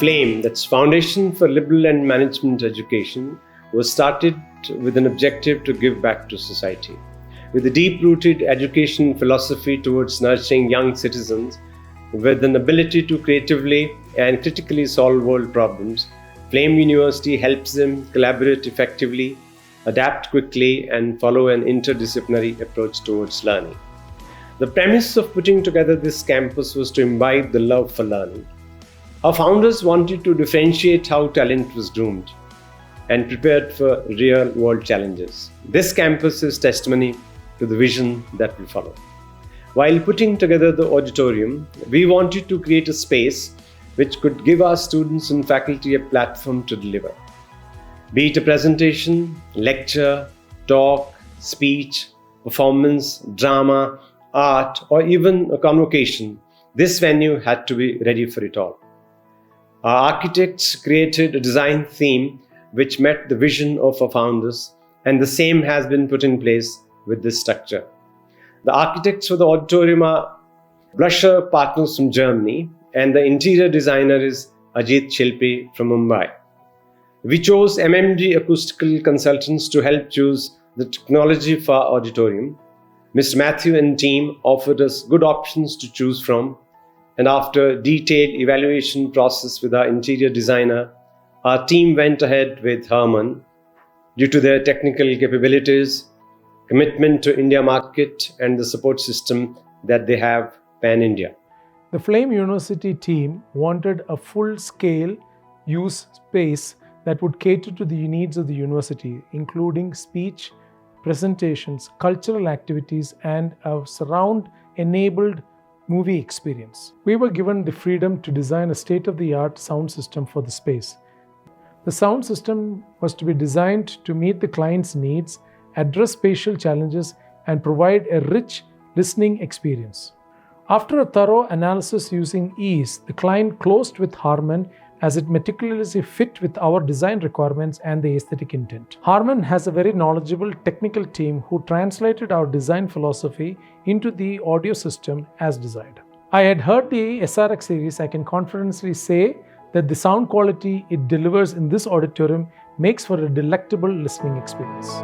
FLAME, that's Foundation for Liberal and Management Education, was started with an objective to give back to society. With a deep-rooted education philosophy towards nurturing young citizens with an ability to creatively and critically solve world problems, FLAME University helps them collaborate effectively, adapt quickly, and follow an interdisciplinary approach towards learning. The premise of putting together this campus was to imbibe the love for learning. Our founders wanted to differentiate how talent was groomed and prepared for real-world challenges. This campus is testimony to the vision that will follow. While putting together the auditorium, we wanted to create a space which could give our students and faculty a platform to deliver. Be it a presentation, lecture, talk, speech, performance, drama, art, or even a convocation, this venue had to be ready for it all. Our architects created a design theme which met the vision of our founders, and the same has been put in place with this structure. The architects for the auditorium are Blusher partners from Germany, and the interior designer is Ajit Shilpi from Mumbai. We chose MMG Acoustical Consultants to help choose the technology for our auditorium. Mr. Matthew and team offered us good options to choose from, and after detailed evaluation process with our interior designer, our team went ahead with HARMAN due to their technical capabilities, commitment to India market, and the support system that they have pan-India. The FLAME University team wanted a full-scale use space that would cater to the needs of the university, including speech, presentations, cultural activities, and a surround-enabled movie experience. We were given the freedom to design a state-of-the-art sound system for the space. The sound system was to be designed to meet the client's needs, address spatial challenges, and provide a rich listening experience. After a thorough analysis using ease, the client closed with HARMAN as it meticulously fit with our design requirements and the aesthetic intent. HARMAN has a very knowledgeable technical team who translated our design philosophy into the audio system as desired. I had heard the SRX series. I can confidently say that the sound quality it delivers in this auditorium makes for a delectable listening experience.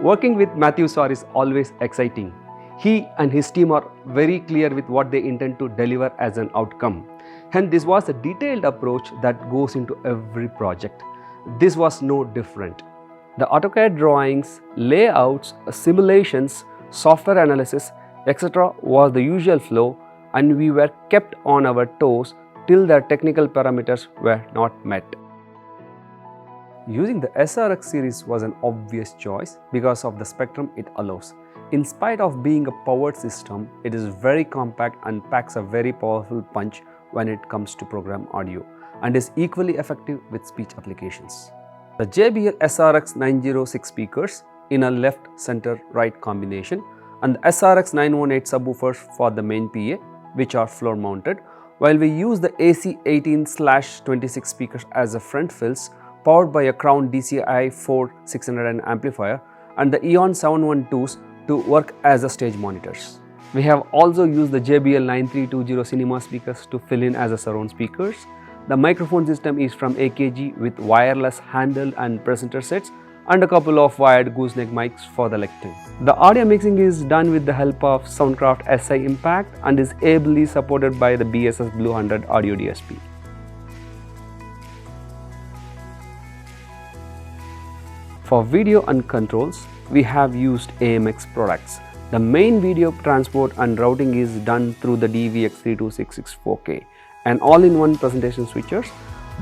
Working with Matthew Sir is always exciting. He and his team are very clear with what they intend to deliver as an outcome. Hence, this was a detailed approach that goes into every project. This was no different. The AutoCAD drawings, layouts, simulations, software analysis, etc. was the usual flow, and we were kept on our toes till the technical parameters were not met. Using the SRX series was an obvious choice because of the spectrum it allows. In spite of being a powered system, it is very compact and packs a very powerful punch when it comes to program audio, and is equally effective with speech applications. The JBL SRX 906 speakers in a left, center, right combination, and the SRX 918 subwoofers for the main PA, which are floor mounted, while we use the AC 18/26 speakers as a front fills, powered by a Crown DCI 4600 amplifier, and the Eon 712s to work as a stage monitors. We have also used the JBL 9320 cinema speakers to fill in as a surround speakers. The microphone system is from AKG with wireless handheld and presenter sets, and a couple of wired gooseneck mics for the lectern. The audio mixing is done with the help of Soundcraft SI Impact and is ably supported by the BSS Blue 100 audio DSP. For video and controls, we have used AMX products. The main video transport and routing is done through the DVX3266 4K, an all-in-one presentation switchers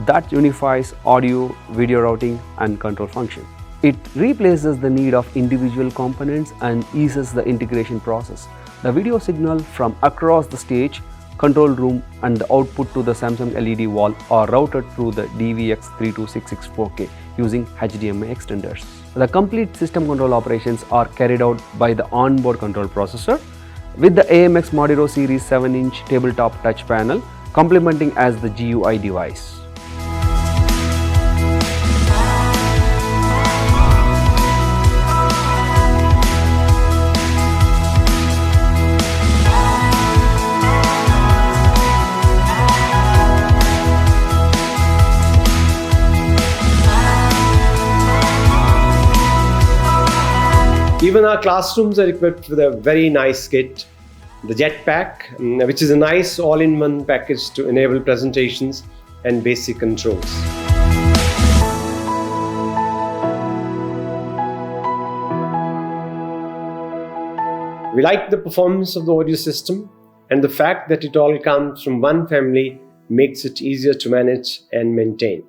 that unifies audio, video routing and control function. It replaces the need of individual components and eases the integration process. The video signal from across the stage, control room and the output to the Samsung LED wall are routed through the DVX3266 4K using HDMI extenders. The complete system control operations are carried out by the onboard control processor with the AMX Modiro Series 7-inch tabletop touch panel complementing as the GUI device. Even our classrooms are equipped with a very nice kit, the Jetpack, which is a nice all-in-one package to enable presentations and basic controls. We like the performance of the audio system, and the fact that it all comes from one family makes it easier to manage and maintain.